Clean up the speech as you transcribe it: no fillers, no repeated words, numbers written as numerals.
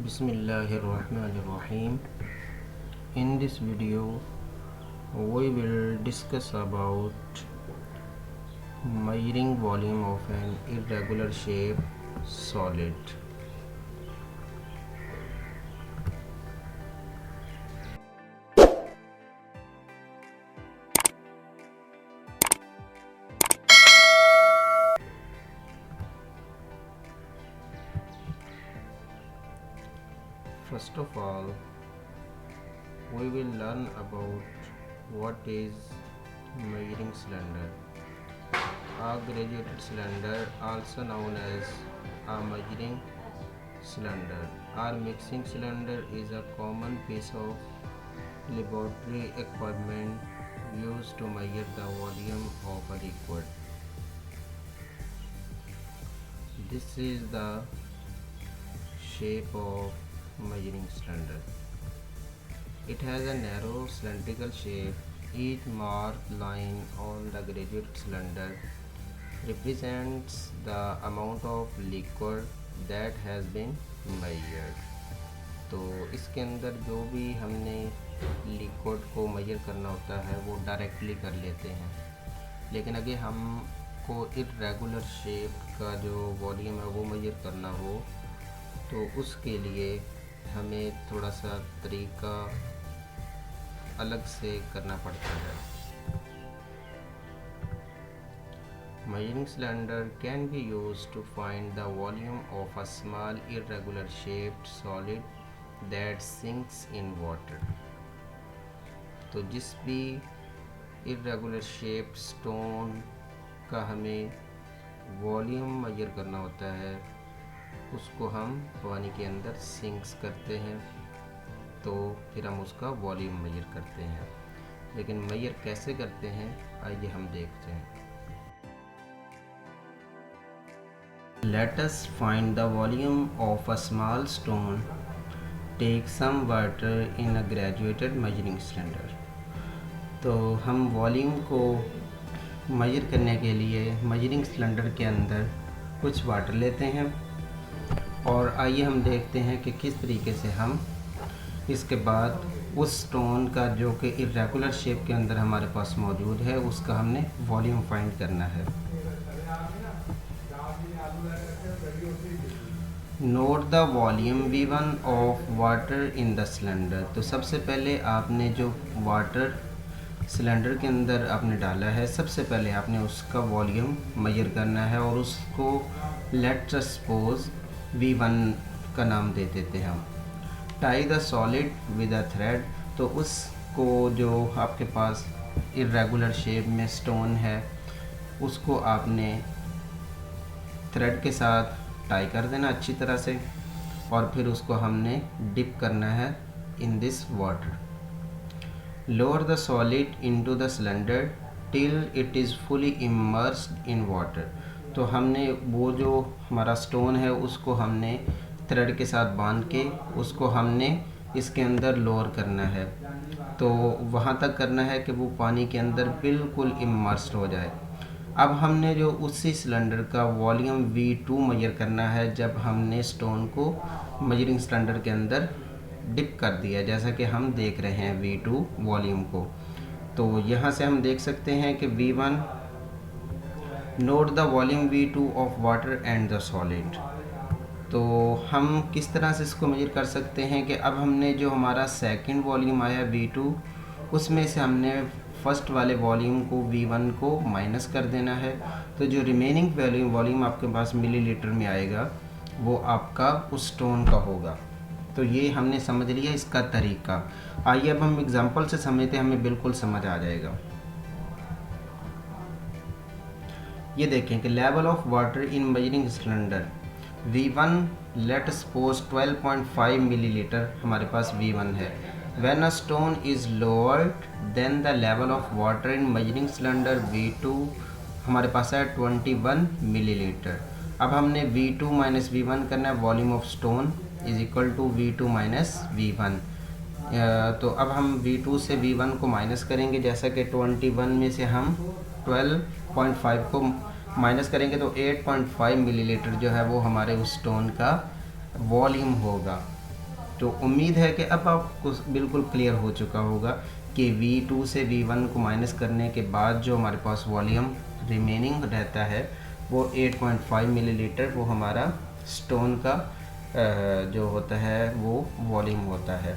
Bismillahirrahmanirrahim. In this video we will discuss about measuring volume of an irregular shape solid. First of all, we will learn about what is measuring cylinder. A graduated cylinder, also known as a measuring cylinder or mixing cylinder, is a common piece of laboratory equipment used to measure the volume of a liquid. This is the shape of measuring cylinder. It has a narrow cylindrical shape. Each marked line on the graduated cylinder represents the amount of liquid that has been measured. तो इसके अंदर जो भी हमने liquid को major करना होता है वो डायरेक्टली कर लेते हैं, लेकिन अगर हमको इर्रेगुलर शेप का जो वॉल्यूम है वो मेजर करना हो तो उसके लिए हमें थोड़ा सा तरीका अलग से करना पड़ता है. Measuring cylinder can be used to find the volume of a small irregular shaped solid that sinks in water. तो जिस भी irregular shaped stone का हमें वॉल्यूम मेजर करना होता है उसको हम पानी के अंदर सिंक्स करते हैं, तो फिर हम उसका वॉल्यूम मेजर करते हैं. लेकिन मेजर कैसे करते हैं आइए हम देखते हैं. Let us find the volume of a small stone. Take some water in a graduated measuring cylinder. तो हम वॉल्यूम को मेजर करने के लिए मेजरिंग सिलेंडर के अंदर कुछ वाटर लेते हैं और आइए हम देखते हैं कि किस तरीके से हम इसके बाद उस स्टोन का जो कि इर्रेगुलर शेप के अंदर हमारे पास मौजूद है उसका हमने वॉल्यूम फाइंड करना है. Note the volume V1 of water in the cylinder. तो सबसे पहले आपने जो वाटर सिलेंडर के अंदर आपने डाला है सबसे पहले आपने उसका वॉल्यूम मेजर करना है और उसको लेट्स सपोज V1 का नाम दे देते हैं हम. Tie the solid with a thread. तो उसको जो आपके पास इर्रेगुलर शेप में स्टोन है उसको आपने थ्रेड के साथ टाई कर देना अच्छी तरह से और फिर उसको हमने डिप करना है in this water. Lower the solid into the cylinder till it is fully immersed in water. तो हमने वो जो हमारा स्टोन है उसको हमने थ्रेड के साथ बांध के उसको हमने इसके अंदर लोअर करना है. तो वहाँ तक करना है कि वो पानी के अंदर बिल्कुल इमर्स्ड हो जाए. अब हमने जो उसी सिलेंडर का वॉल्यूम V2 मेजर करना है जब हमने स्टोन को मेजरिंग सिलेंडर के अंदर डिप कर दिया, जैसा कि हम देख रहे हैं V2 वॉल्यूम को. तो यहाँ से हम देख सकते हैं कि V1 note the volume V2 of water and the solid. तो हम किस तरह से इसको मेजर कर सकते हैं कि अब हमने जो हमारा सेकंड वॉल्यूम आया V2 उसमें से हमने फर्स्ट वाले वॉल्यूम को V1 को माइनस कर देना है. तो जो रिमेनिंग वॉल्यूम आपके पास मिलीलीटर में आएगा वो आपका उस स्टोन का होगा. तो ये हमने समझ लिया इसका तरीका. आइए अब हम एग्जांपल से समझते हैं, हमें बिल्कुल समझ आ जाएगा. ये देखें कि level of water in measuring cylinder V1 let suppose 12.5 millilitre हमारे पास V1 है. When a stone is lowered then the level of water in measuring cylinder V2 हमारे पास है 21 मिलीलीटर. अब हमने V2 माइनस V1 करना है. Volume of stone is equal to V2 minus V1. तो अब हम V2 से V1 को माइनस करेंगे, जैसा कि 21 में से हम 12.5 को माइनस करेंगे तो 8.5 मिलीलीटर जो है वो हमारे उस स्टोन का वॉल्यूम होगा. तो उम्मीद है कि अब आपको बिल्कुल क्लियर हो चुका होगा कि V2 से V1 को माइनस करने के बाद जो हमारे पास वॉल्यूम रिमेनिंग रहता है वो 8.5 मिलीलीटर वो हमारा स्टोन का जो होता है वो वॉल्यूम होता है।